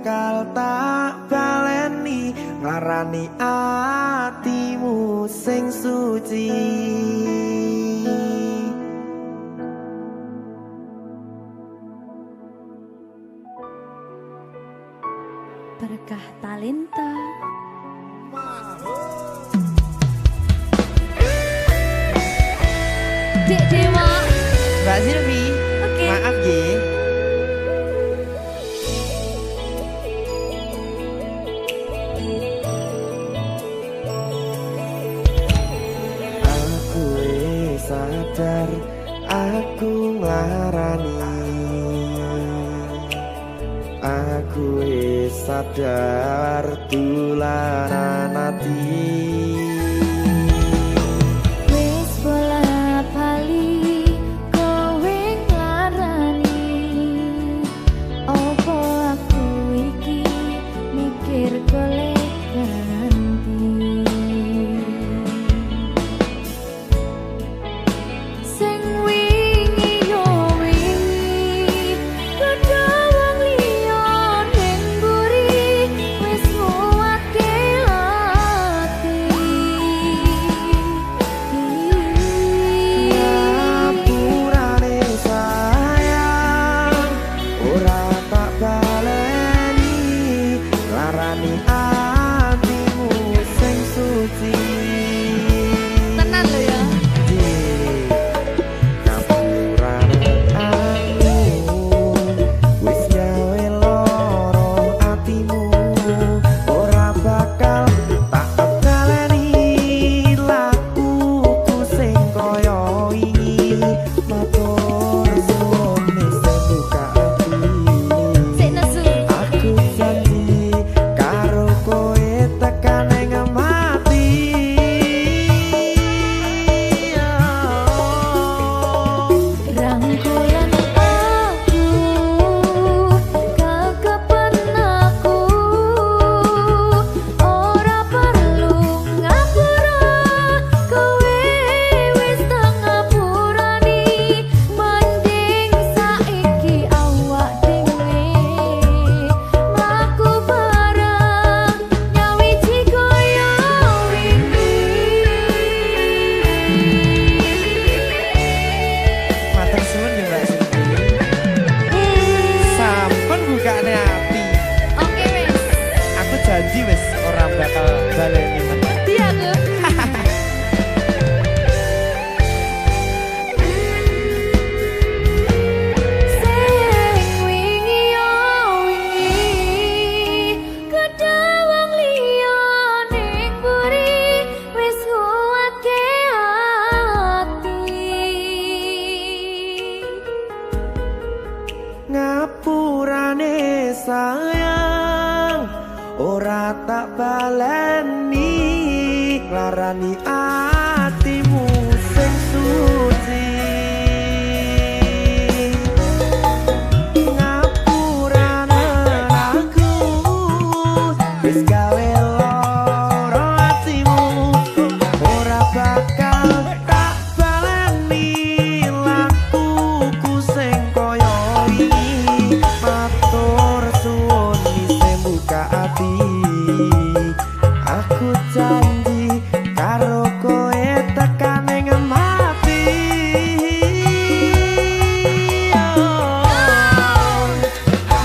bakal tak baleni ngarani atimu sing suci. Berkah talenta. Dek Dewa. Mbak Silvi, maaf ye. Aku sadar aku nglarani. Aku sadar tulanan ati. Wis bola bali kowe nglarani. Opo aku iki mikir golek ganti. Sing wingi yo wingi kudu wong liya ning mburi wis nguwatke ati. Ngapurane sayang ora tak baleni larani atimu sing suci. Tenan lho ya. Ngapurane aku wis gawe loro atimu ora bakal tak baleni lakuku sing kaya wingi matur suwun sing buka ati. Sik nesu. Aku janji karo kowe tekan ing mati. Rangkulan aku kekepen aku ora perlu ngapura kowe wis tak ngapurani mending saiki awak dhewe mlaku bareng nyawiji kaya wingi. Matur suwun ya Mbak Silvi. Sampun bukane ati. Oke wis. Aku janji wis ora bakal baleni meneh. Dia tuh. Sing wingi yo wingi kudu wong liya ning mburi wis nguwatke ati. Ngapurane sayang ora tak baleni larani atimu sing suci. Ngapurane aku wis gawe loro atimu ora bakal tak baleni lakuku sing kaya wingi matur suwun sing buka ati. Aku janji karo kowe tekan ing mati.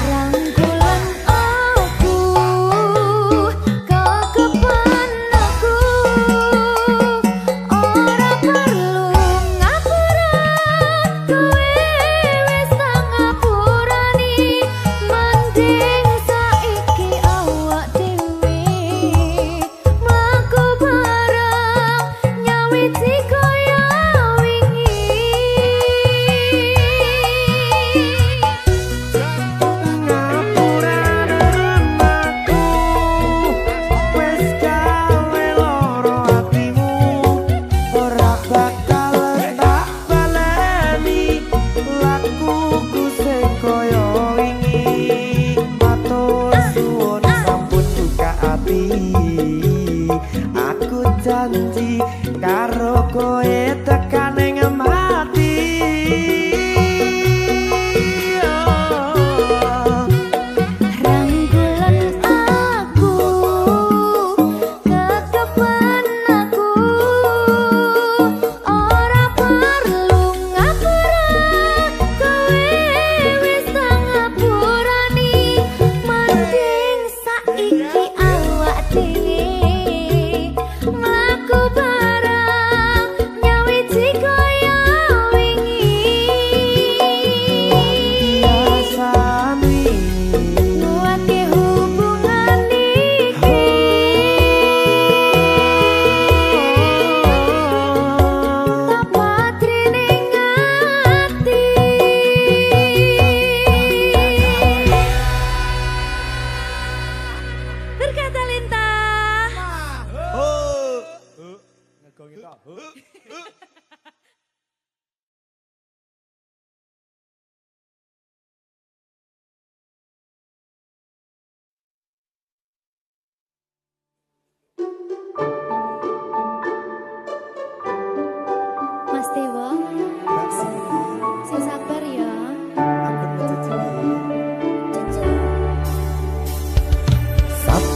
Rangkulan aku kekepen aku ora perlu ngapura kowe wis tak ngapurani mending saiki awak dhewe mlaku bareng nyawiji kaya wingi. Ngapurane aku wis gawe loro atimu ora bakal tak baleni lakuku sing kaya wingi matur suwun sampun buka ati. Aku janji karo kowe tekan ing mati. Rangkulan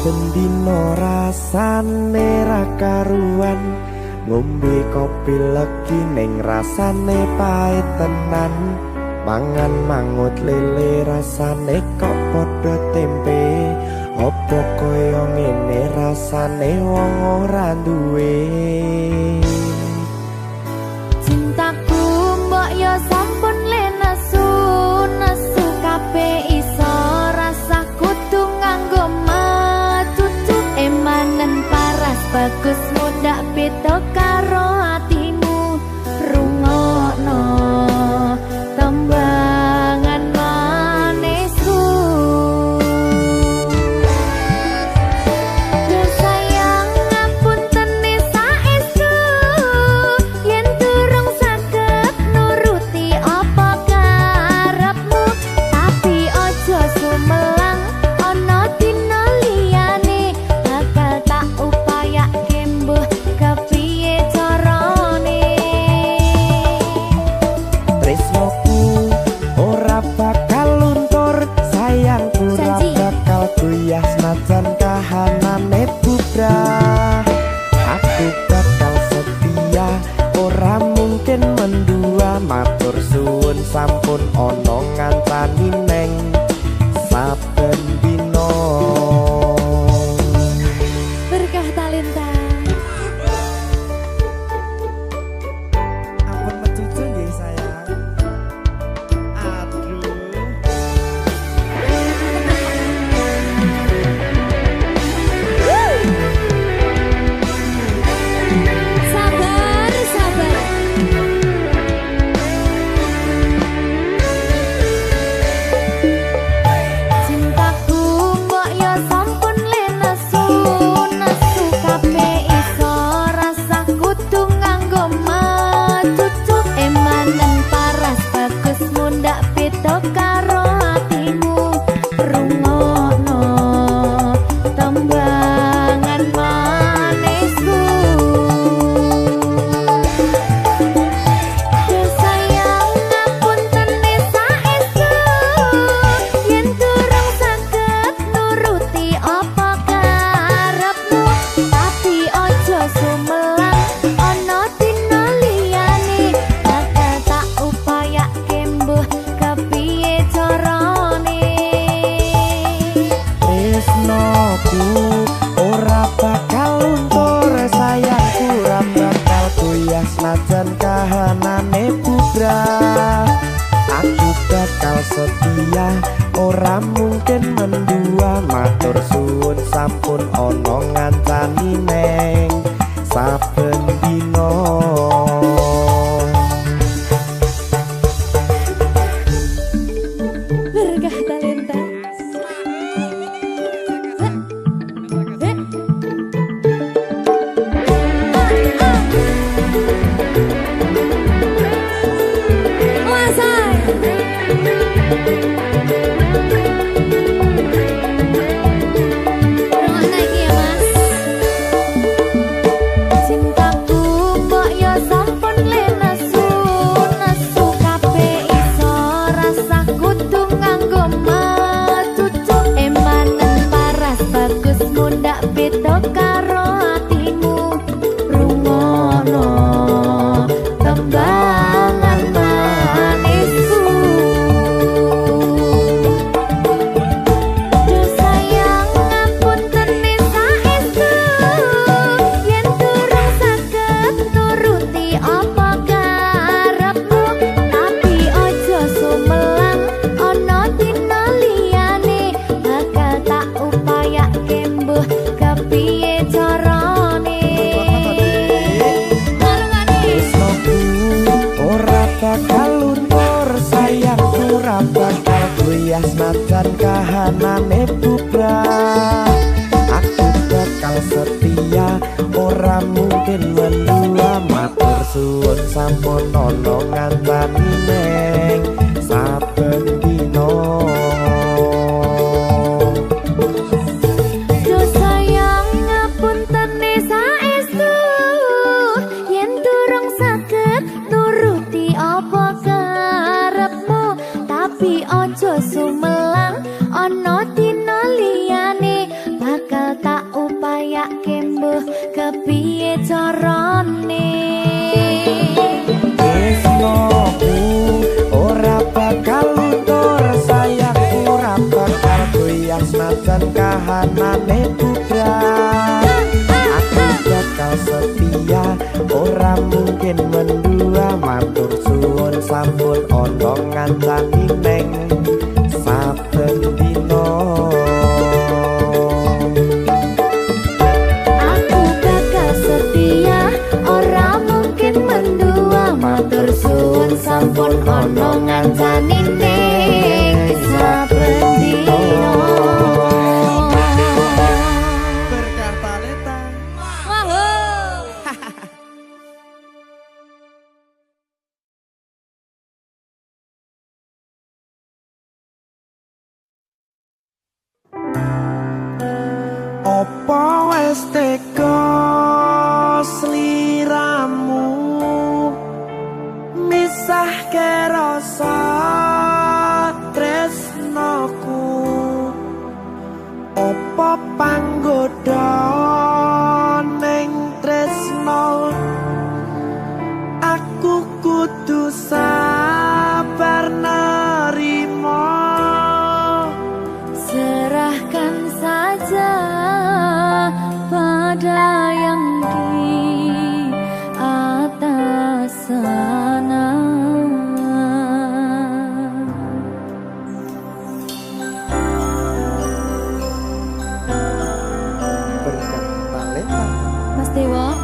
saben dina rasane ra karuan ngombe kopi legi ning rasane pahit tenan mangan mangut lele rasane kok padha tempe opo koyo ngene rasane wong ora duwe cintaku mbok yo sampun le nesu nesu kabeh iso rasa kudu nganggo matutu emanen paras bagus muda beda karo atimu rungokno tembangan manisku yo sayang ngapunten saestu yen durung saged nuruti apa karepmu tapi aja sumelang ana dina liyane bakal tak upayake mbuh kepiye carane tresnoku ora bakal luntur sayangku ora Janji. bakal goyah senajan kahanane bubrah aku bakal setia ora mungkin mendua matur suwun sampun ana ngancani neng saben dina berkah talenta ampun mecucu nggih sayang aduh sabar sabar cintaku mbok yo sampun le nesu nesu kabeh iso rasa kudu nganggo matutu emanen paras bagus mundak beda karo atimu rungokno tembangan manisku yo sayang ngapunten saestu yen durung saged nuruti apa karepmu tapi aja sumelang ana dina liyane bakal tak upayake mbuh kepiye carane tresnoku ora bakal luntur sayangku ora bakal goyah senajan kahanane bubrah aku bakal setia ora mungkin mendua matur suwun sampun ana ngancani neng saben dina berkah talenta cintaku mbok yo sampun le nesu nesu kabeh iso rasa kudu nganggo matutu emanen paras bagus mundak beda karo atimu rungokno tembangan manisku yo sayang ngapunten saestu yen durung saged nuruti apa karepmu tapi aja sumelang ana dina liyane bakal tak upayake mbuh kepiye carane tresnoku ora bakal luntur sayangku ora bakal goyah senajan kahanane bubrah aku bakal setia ora mungkin mendua matur suwun sampun ana ngancani neng saben dina yo sayang ngapunten saestu yen durung saged nuruti apa karepmu tapi aja sumelang ana dina liyane bakal kahanane bubrah. Aku bakal setia, ora mungkin mendua. Matur suwun sampun ana ngancani neng saben dina. Aku bakal setia, ora mungkin mendua. Matur suwun sampun ana ngancani ning saben dina. Berkah talenta. Opo wis teka sliramu misahke rasa tresnoku. Opo panggoda ning tresno aku kudu sabar nerima. Serahkan saja pada yang di atas sana. Berkah talenta. Mas Dewa,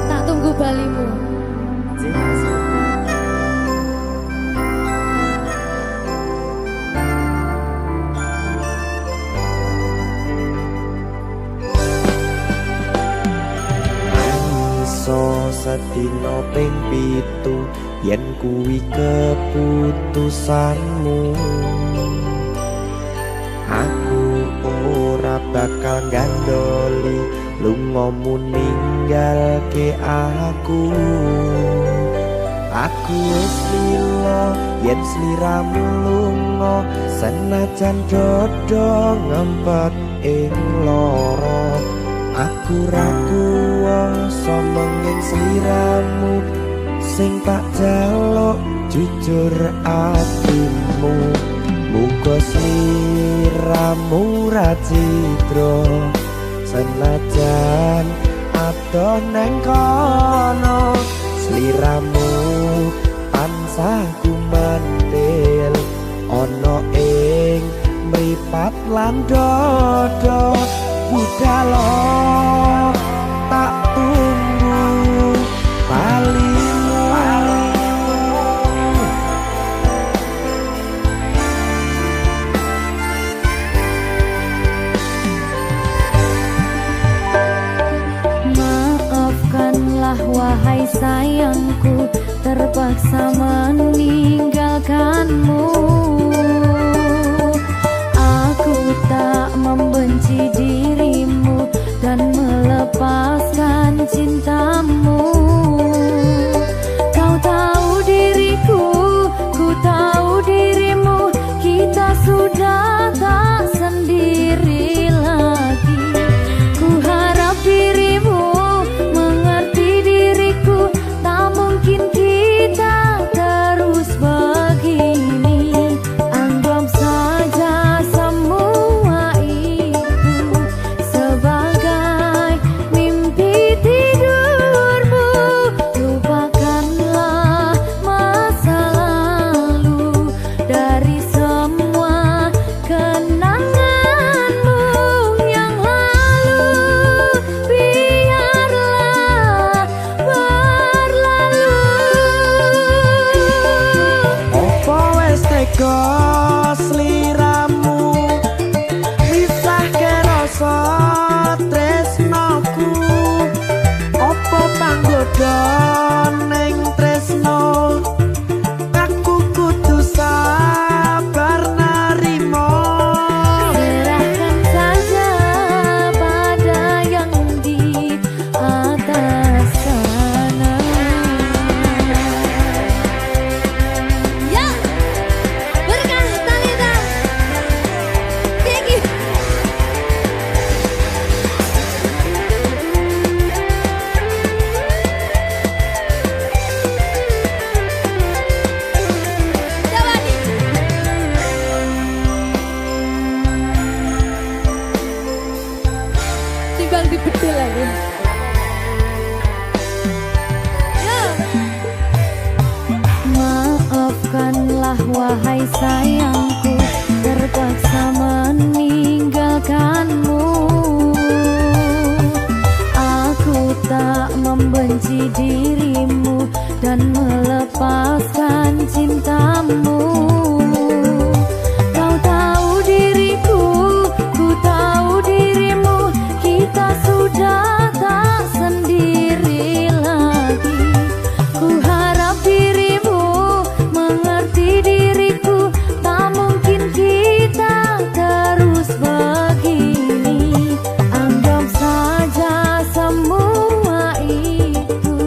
tak tunggu balimu. Iso sedina ping 7 yen kuwi keputusanmu. Aku ora bakal gandoli lungamu ninggalke aku. Aku wis lila yen sliramu lunga, senajan dodo ngempet ing lara. Aku ra kuwasa menging sliramu sing tak jaluk jujur atimu. Muga sliramu ra cidra senajan adoh neng kono. Sliramu tansah gumantil ana ing mripat lan dodo. Budalo tak tunggu balimu. Maafkanlah wahai sayangku, terpaksa meninggalkanmu. Aku tak membenci dirimu dan melepaskan cintamu. Kau tahu diriku, ku tahu dirimu. Kita sudah tak sendiri lagi. Ku harap dirimu mengerti diriku. Tak mungkin kita terus begini. Anggap saja semua itu bedil lagi. Maafkanlah wahai sayangku, terpaksa meninggalkanmu. Aku tak membenci dirimu dan melepaskan cintamu. Kau tahu diriku, ku tahu dirimu, kita sudah tak sendiri lagi. Ku harap dirimu mengerti diriku, tak mungkin kita terus begini. Anggap saja semua itu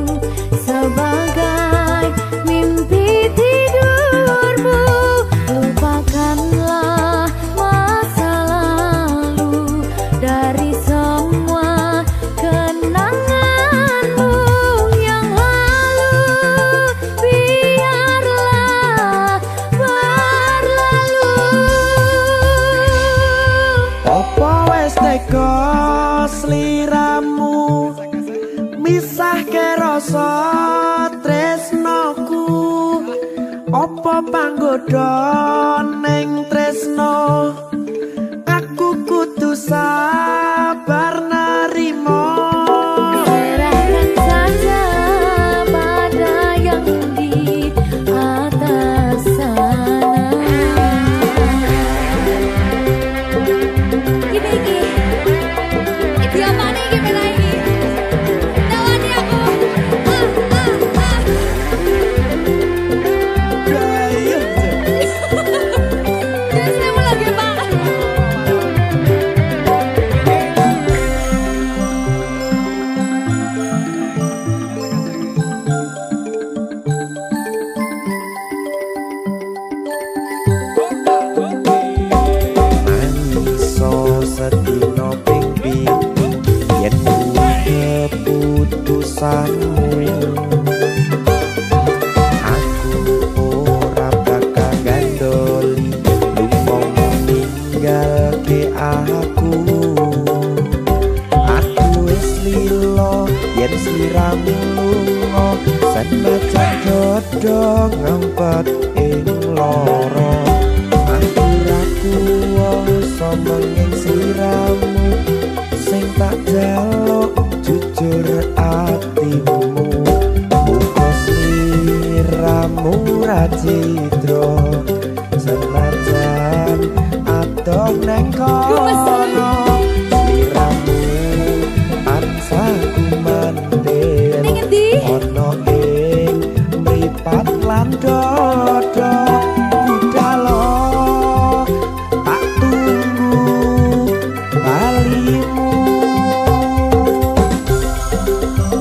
sebagai mimpi tidurmu. Lupakanlah masa lalu dari semua kenanganmu yang lalu. Biarlah berlalu. Apa wes teko sliramu misahke rasa tresnoku? Apa panggoda ning tresno? Aku kudu sabar narimo. Serahkan saja pada yang di atas sana. Iki dia mana iki pena iki? Tawani aku. Jangan saya mau lagi Pak. Manso sedino ping yen keputusanmu, aku ora bakal gandoli lu mau ninggalke aku. Aku wis lilo yen sliramu lunga, senajan dodo ngempet ing loro. Aku ra kuwasa menging sliramu, sing tak jaluk jujur atimu. Muga sliramu ra cidra, senajan adoh neng kono. Sliramu tansah kumandhen Ning endi? ana ing mripat lan dodo. Budalo tak tunggu balimu.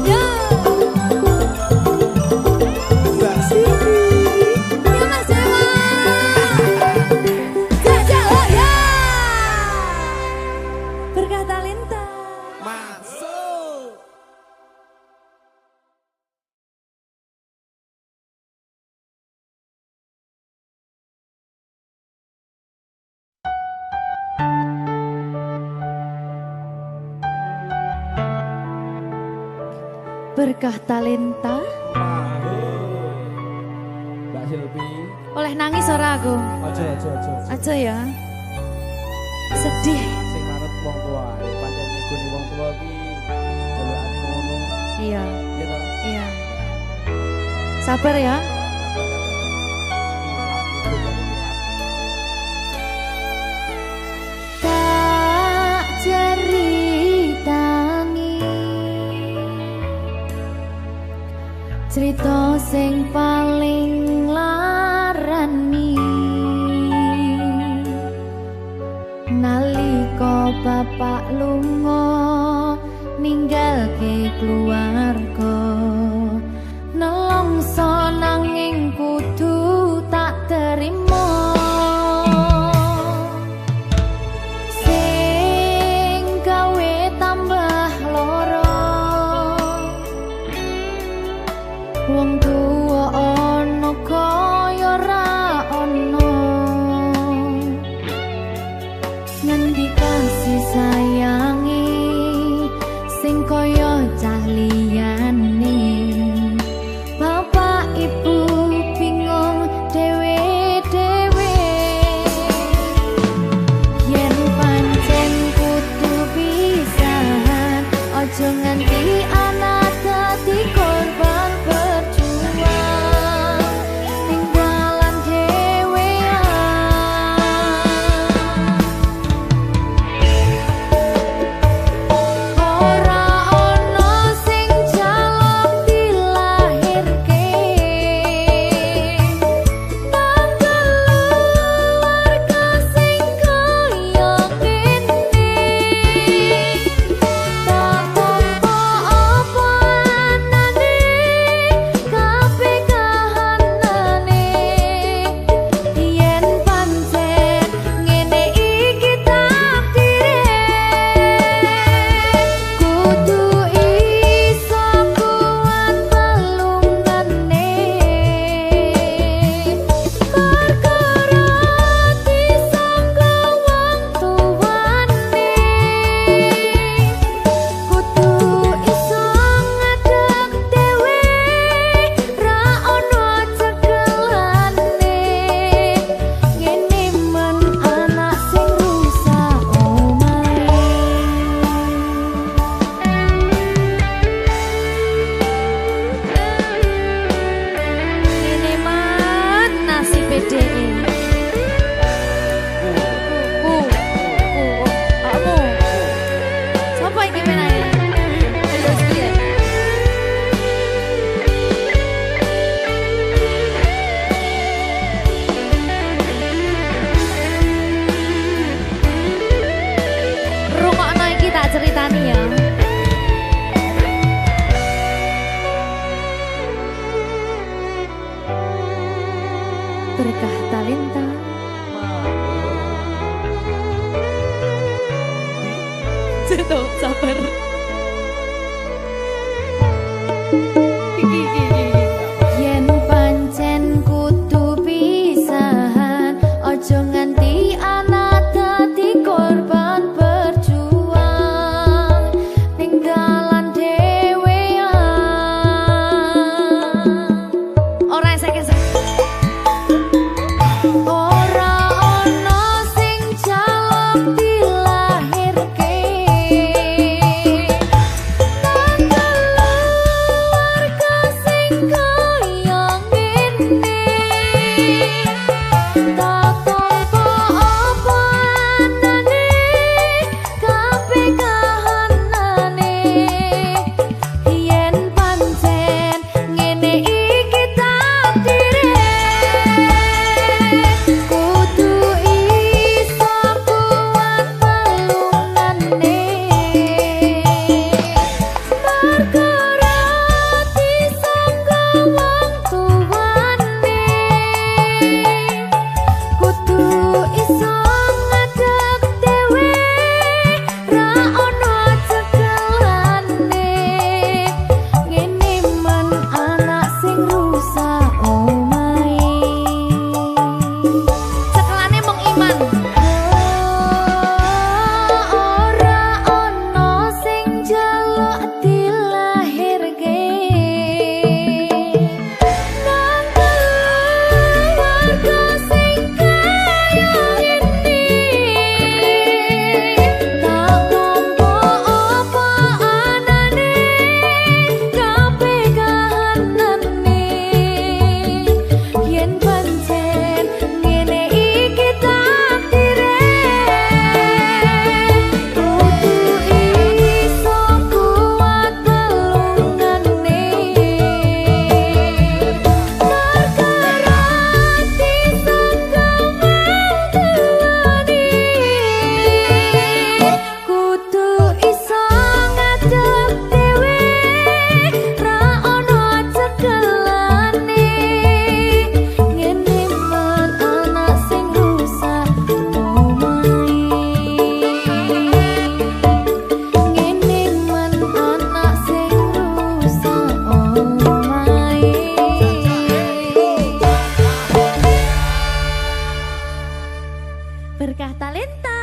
Ya. Mbak Siti. Ya Mas Dewa. Jajal oh ya. Berkah talenta. Masuk. Berkah talenta. Mbak Silvi, Oleh nangis ora aku? aja. Aja ya. Sedih. Sing manut wong tua, pancen ngikuni wong tua ki jelekane ngono. Iya, Ya ta? iya. Sabar ya. Tak ceritani cerita sing paling larani nalika bapak lunga ninggalke keluarga. Nelongso nanging kudu tak terima. Sing gawe tambah loro. Wong tuwa ana kaya ra ana. Ngendi kasih sayangi tak ceritani ya. Berkah talenta. Tuh, sabar. Yen pancen kudu pisahan, ojo nganti anak dadi korban berjuang tinggalan dhewean. Ora esek-esek. Ora ono sing jaluk dilahirke. Berkah talenta.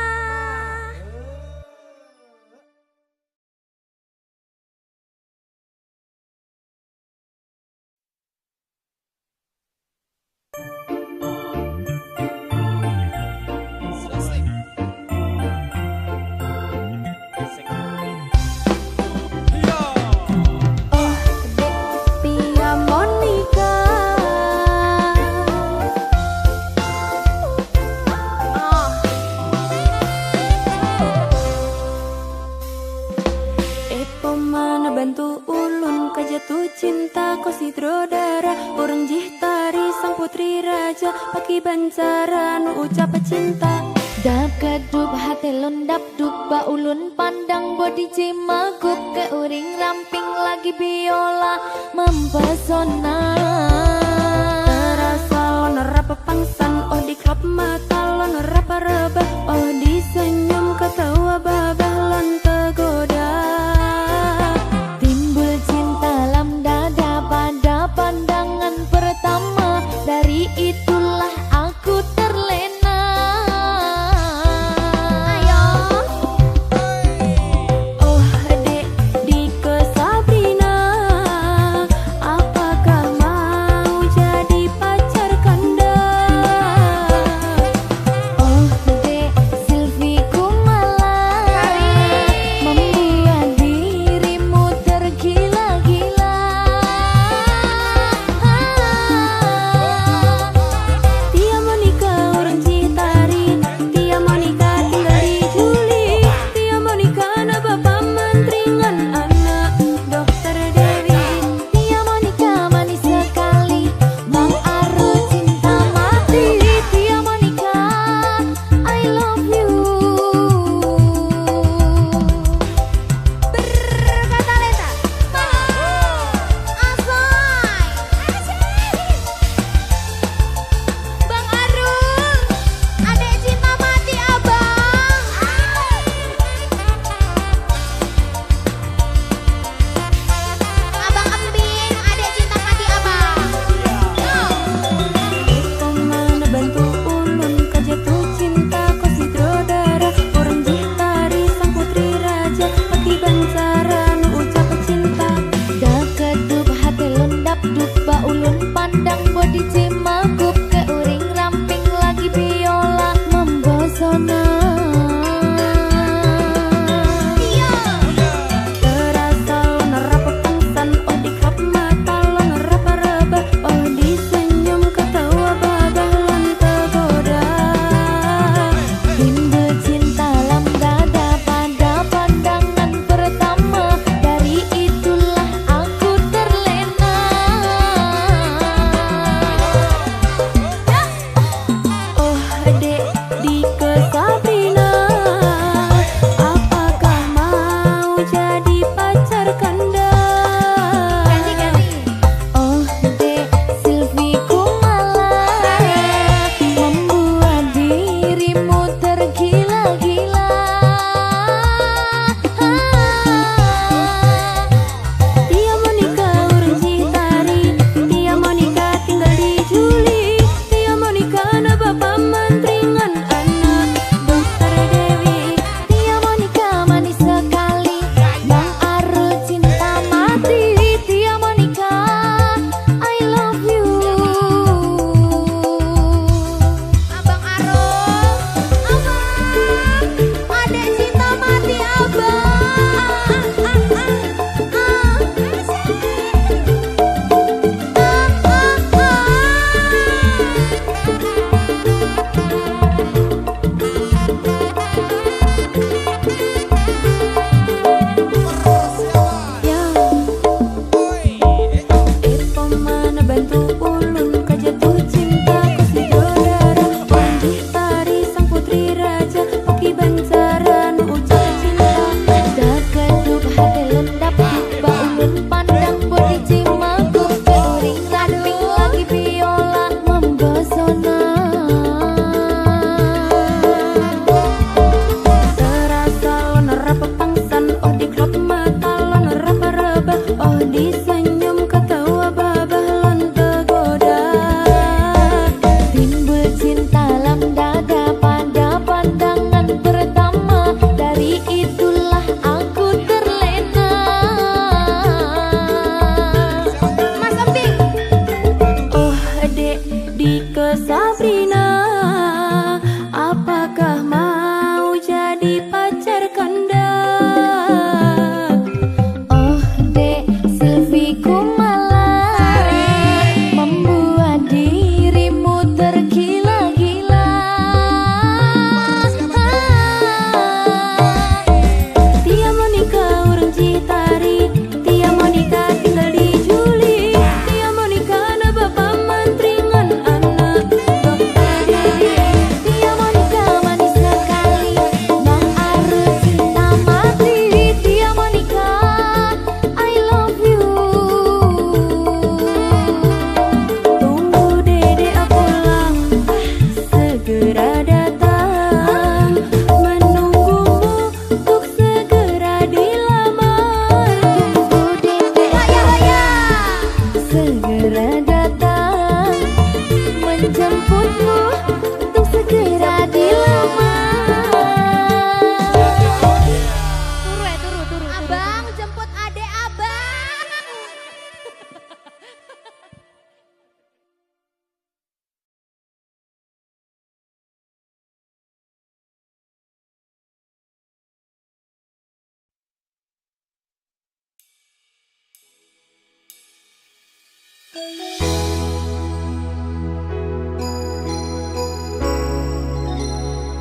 Bantu ulun kajatuh cinta ko sidrodara orang jihtari sang putri raja paki bancara nu ucap cinta dap kedup hati lun dap dup ba ulun pandang body cimagup ke uring ramping lagi biola mempesona terasa lon rapa pangsan oh di klop mata lon rapa raba oh di senyum ketawa babah lon tergoda. Pandangan pertama dari itulah aku terlena. Ayo, oh dek di Sabrina, apakah mau jadi pacar kanda? Oh dek Silvi Kumala.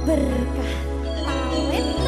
Berkah awet.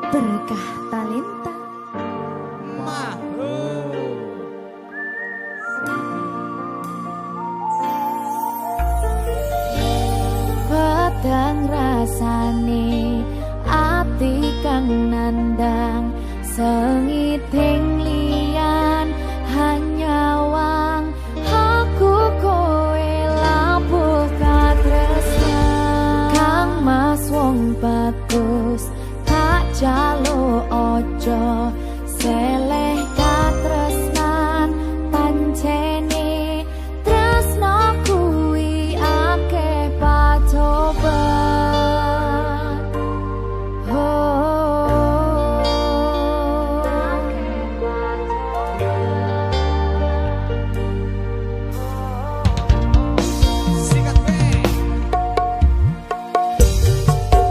berkah talenta. Padang rasane ati kang nandang sengiting liyan hanya wang aku kowe labuh katresnan kang mas wong bagus tak jalo ojo seleh katresnan pancene tresno kuwi akeh pacoban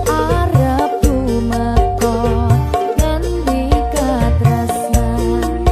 arep tumeka ngendi katresnan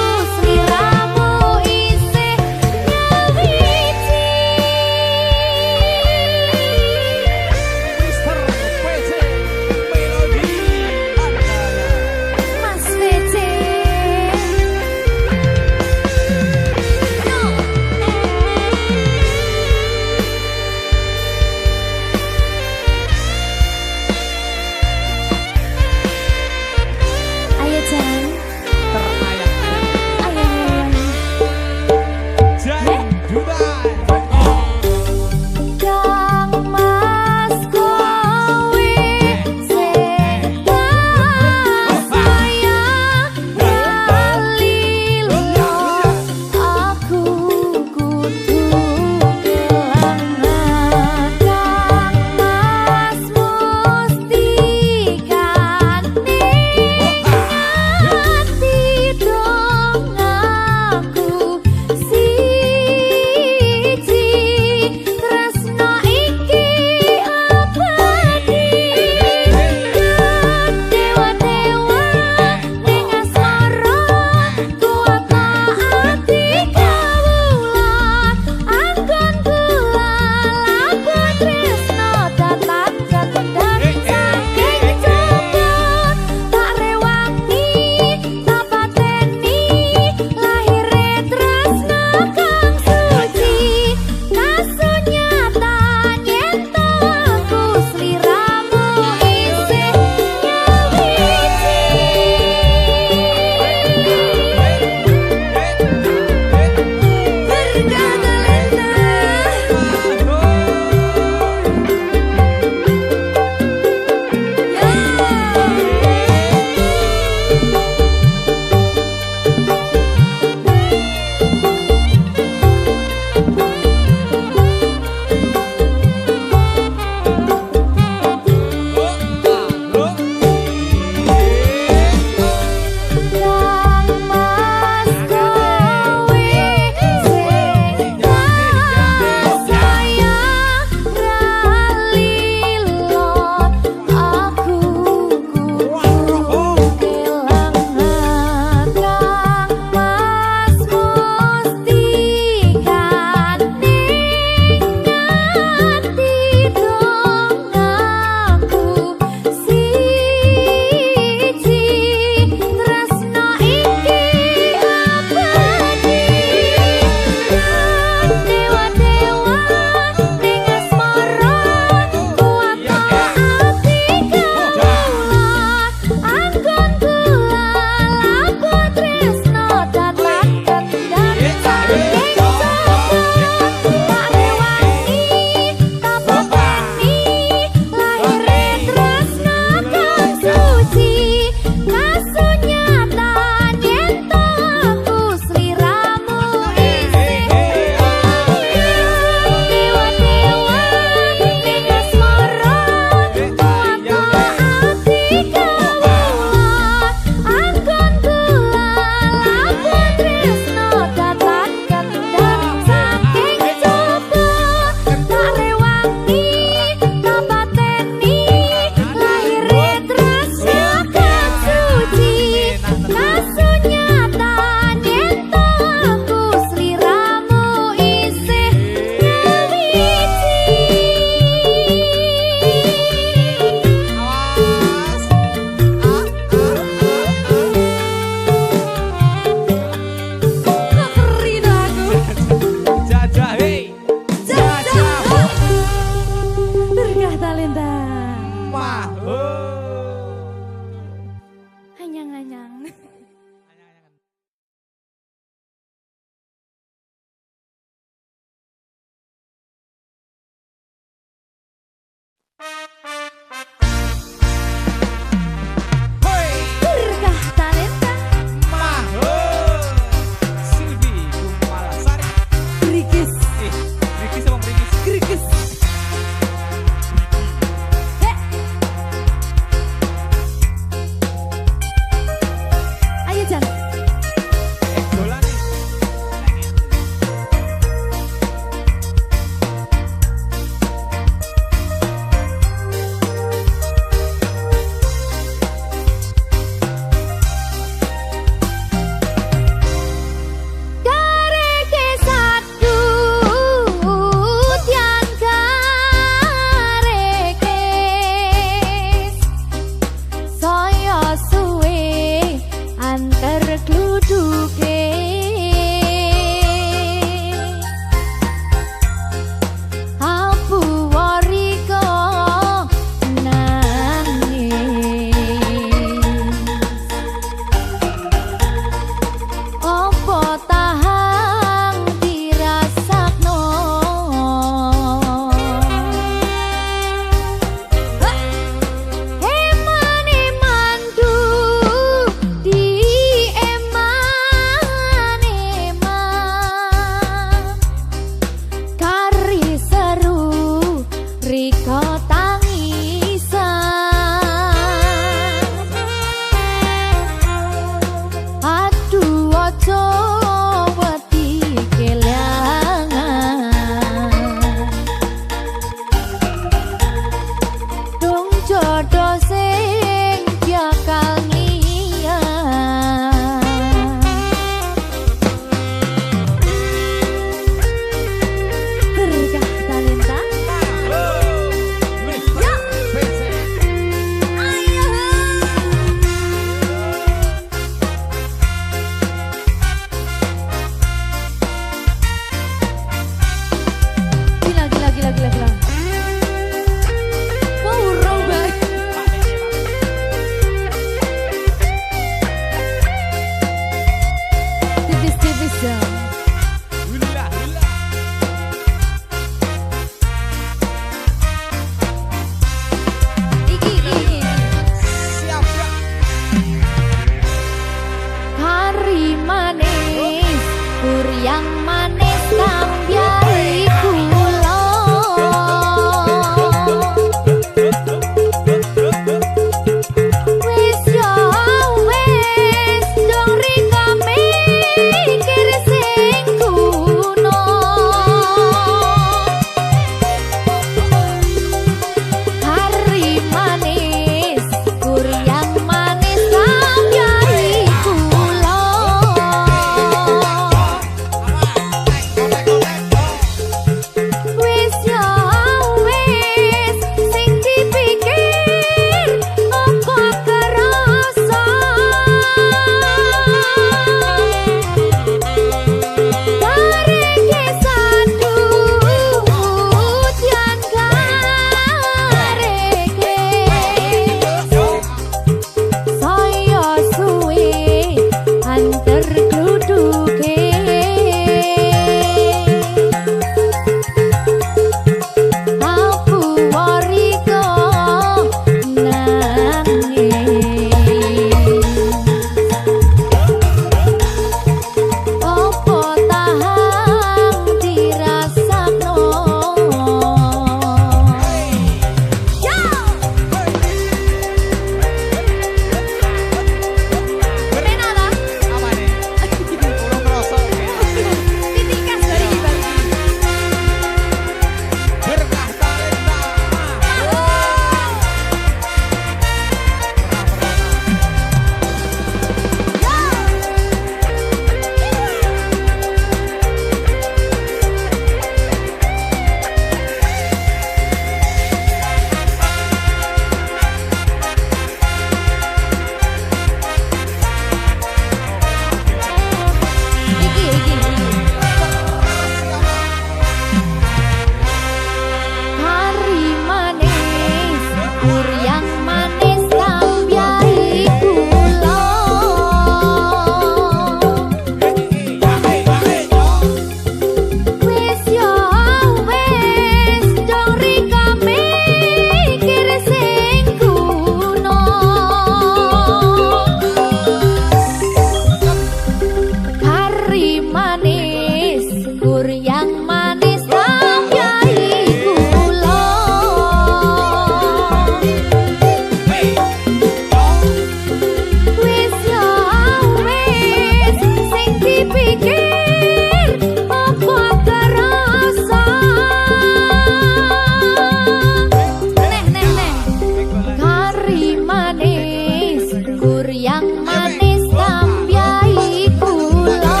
yang manis tambyai kula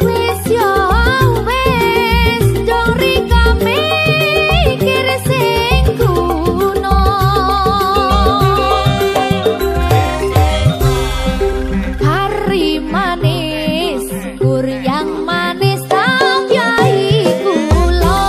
wis yo wis dong rika mikir sing kuno hari manis kur yang manis tambyai kula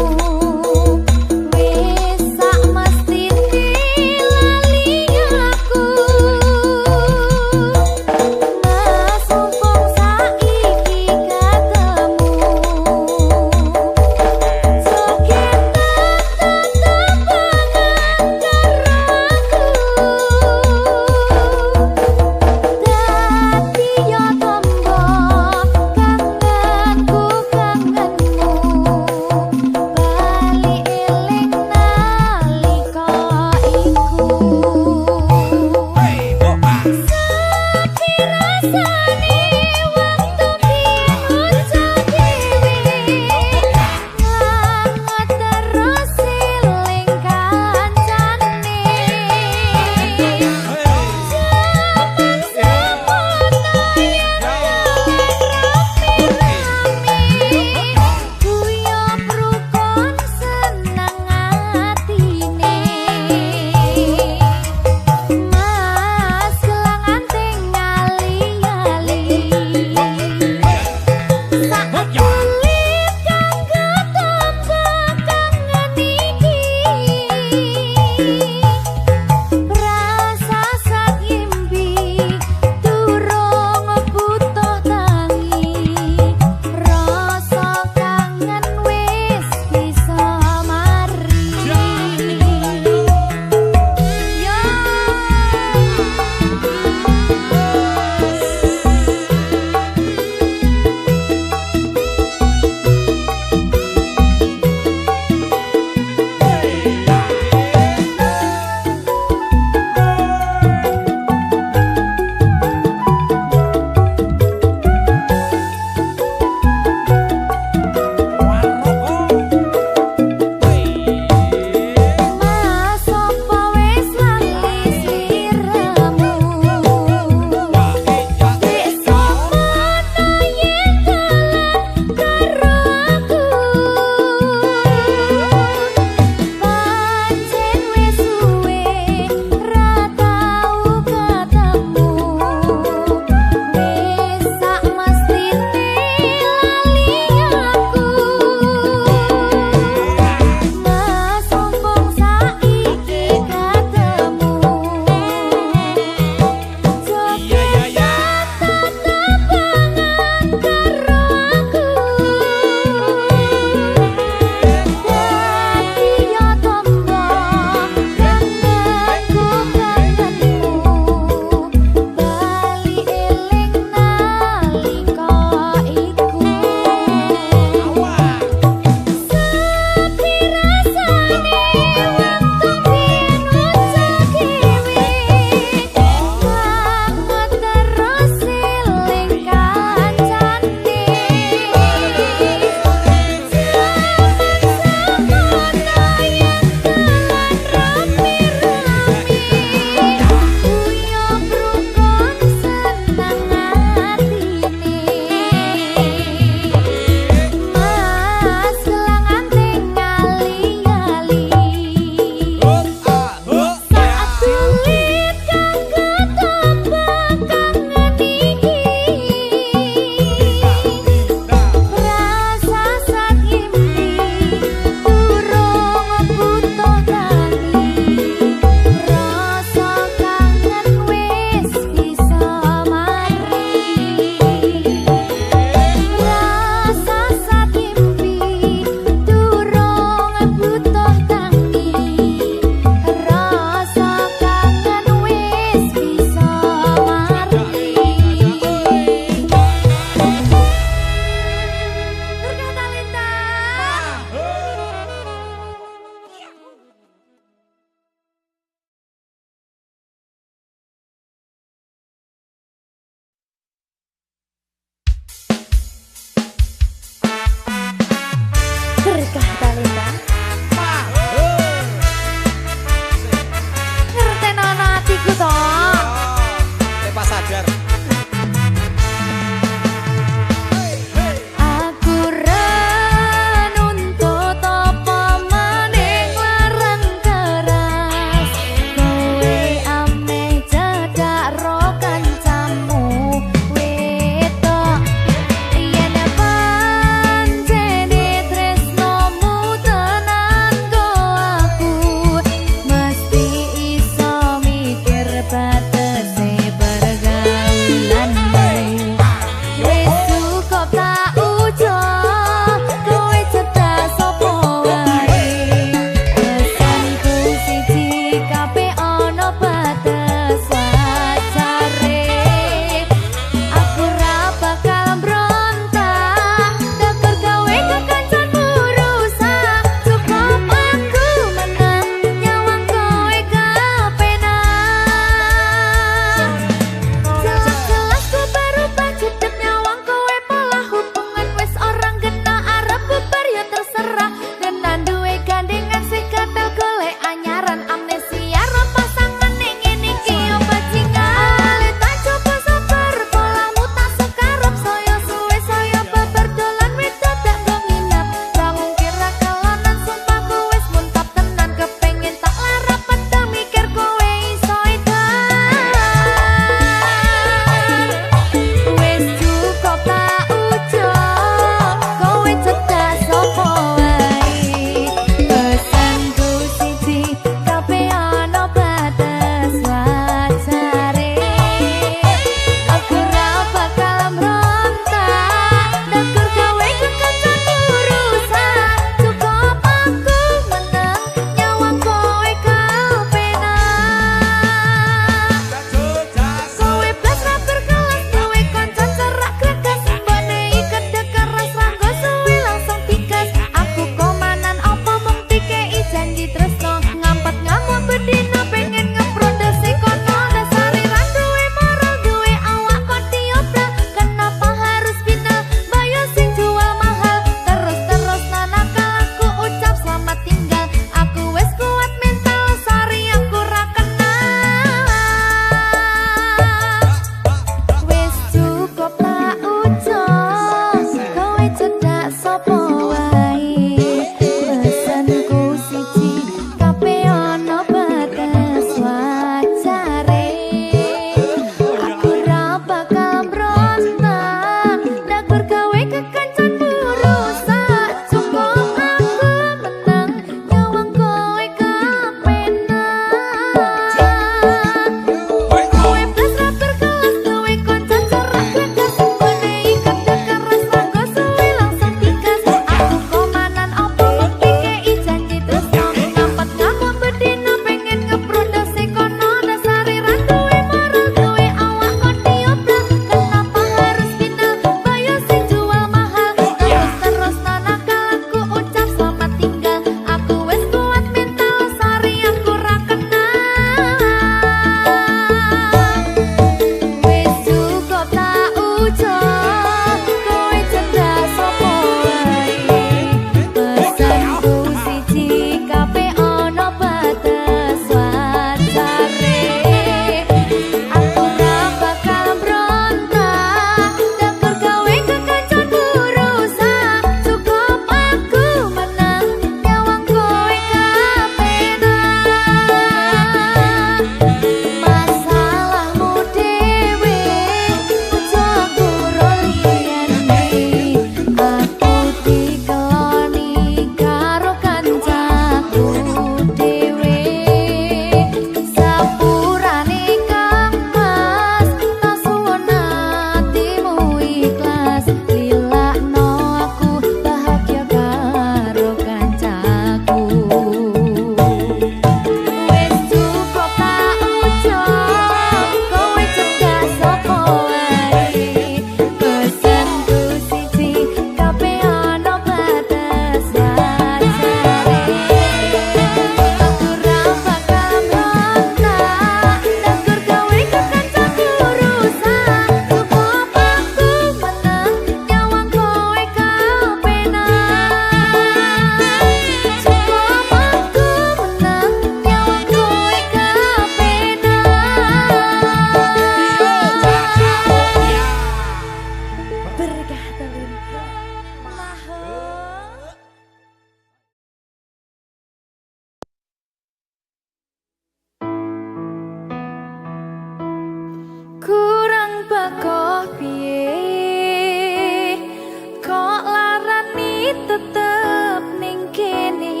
tetep ning kene.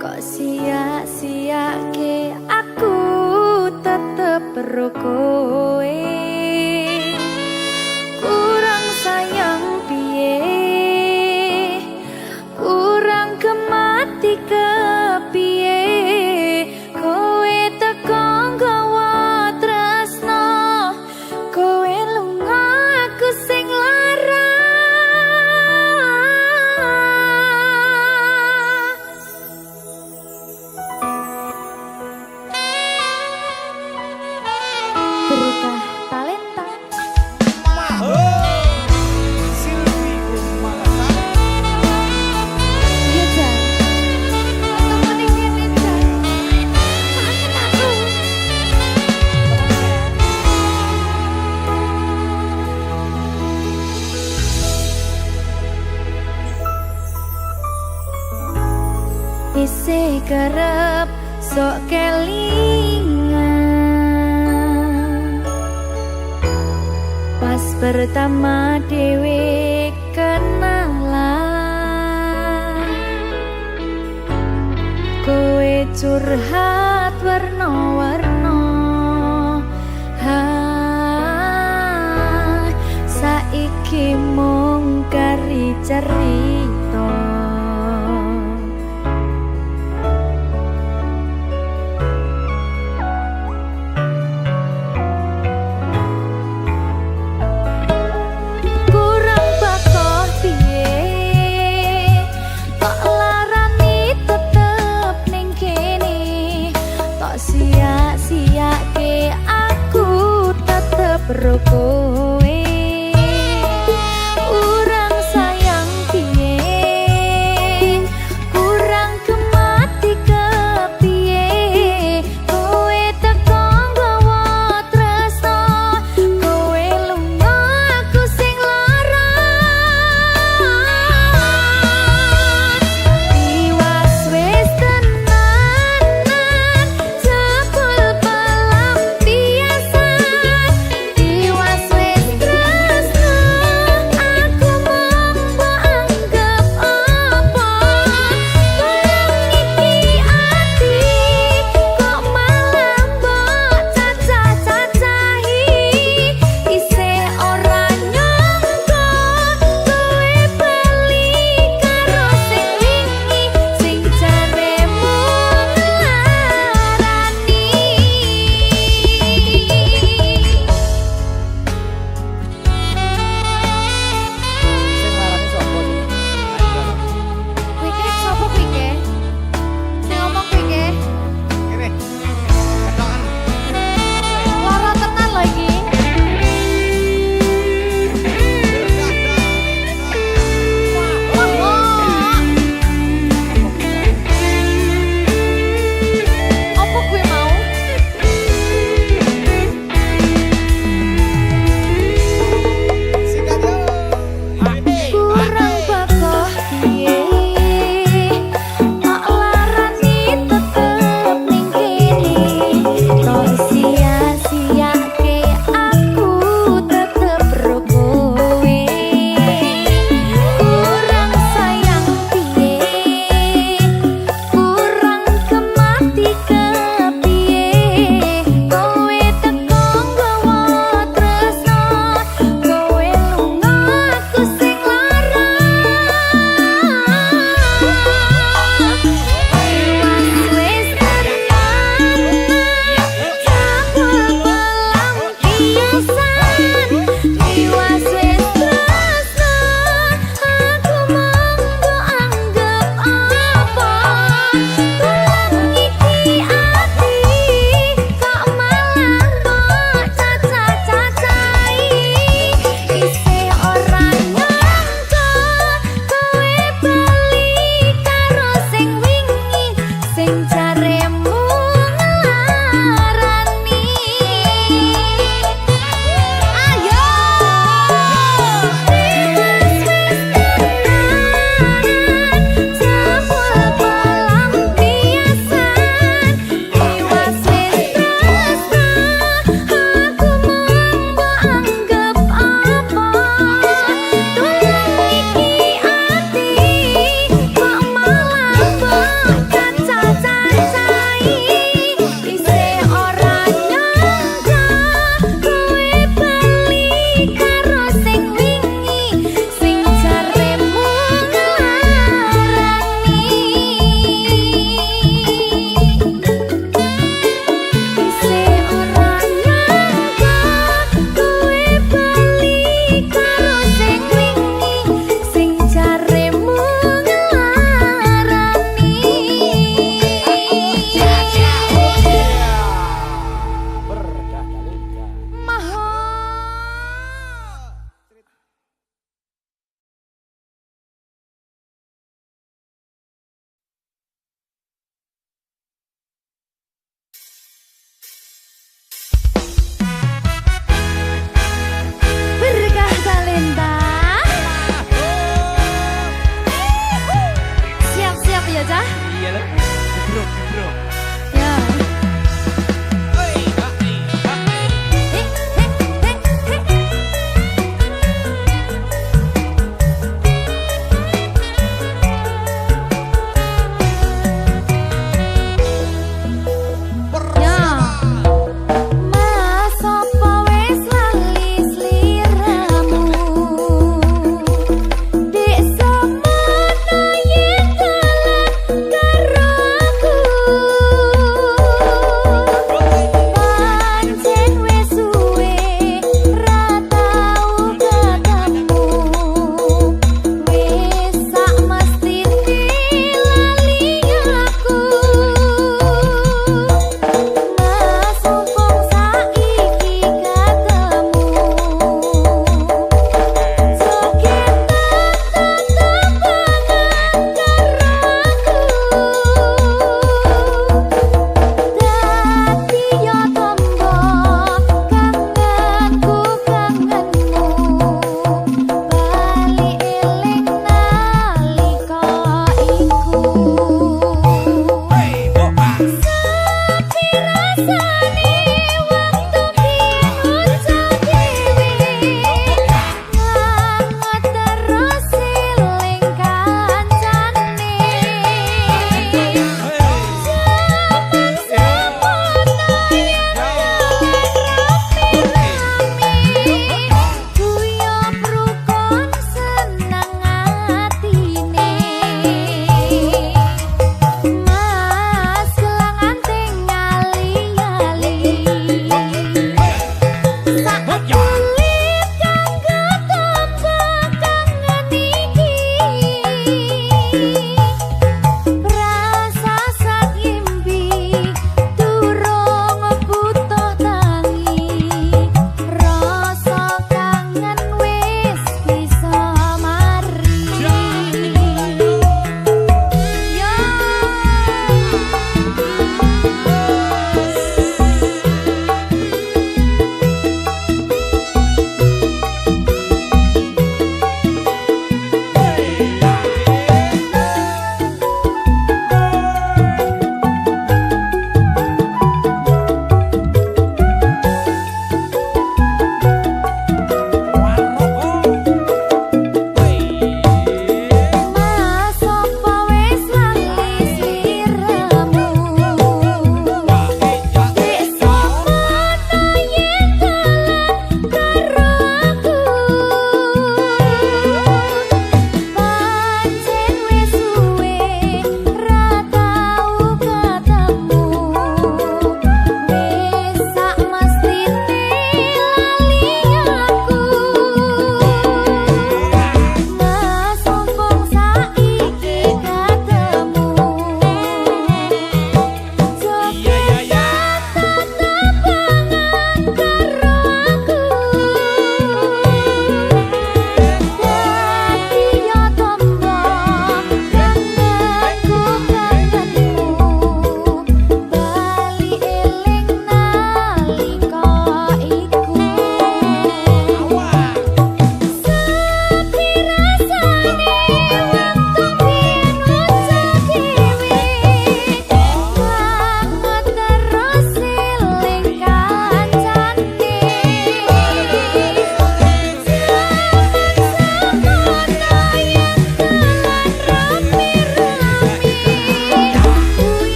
Kok sia-siake aku tetep perlu kowe. Kurang sayang piye, kurang kemati kepiye, kowe teko nggawa tresno, kowe lunga aku sing lara. Berita talenta Silvi Kumalasan. iya Jan, ketemu ning kene Jan, kangen aku. Isih kerep sok kelingan pas pertama dewe kenalan, kowe curhat warna-warna. Saiki mung kari cerita. Kurang bakoh piye, tok larani tetep ning kene. Tok sia-siake aku tetep ro kowe. Kurang sayang piye, kurang kemati kepiye, kowe teko nggawa tresno, kowe lunga aku sing lara. Tiwas wis tenanan, jebul pelampiasan. Tiwas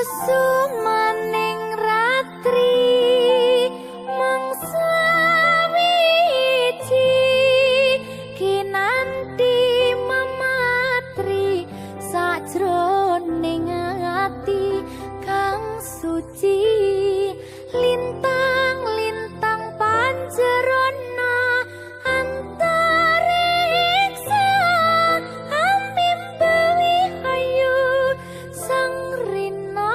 sumaning ratri mangsa wiji kinanti mematri sajroning ati kang suci lintang-lintang panjerona antariksa ambimbawi ayu sang rina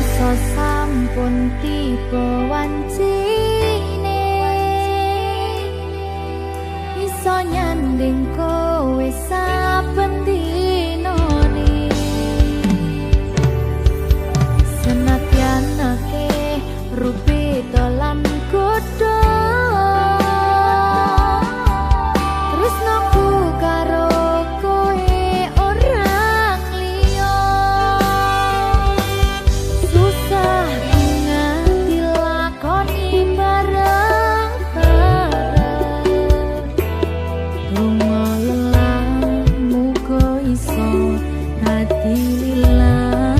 rasa sampun tiba wancine iso nyanding kowe saben dinane senadyan akeh rupi dolan godho tresnaku karo kowe orang liya susah nganti lakoni bareng-bareng donga lelah muga iso dadi lillah.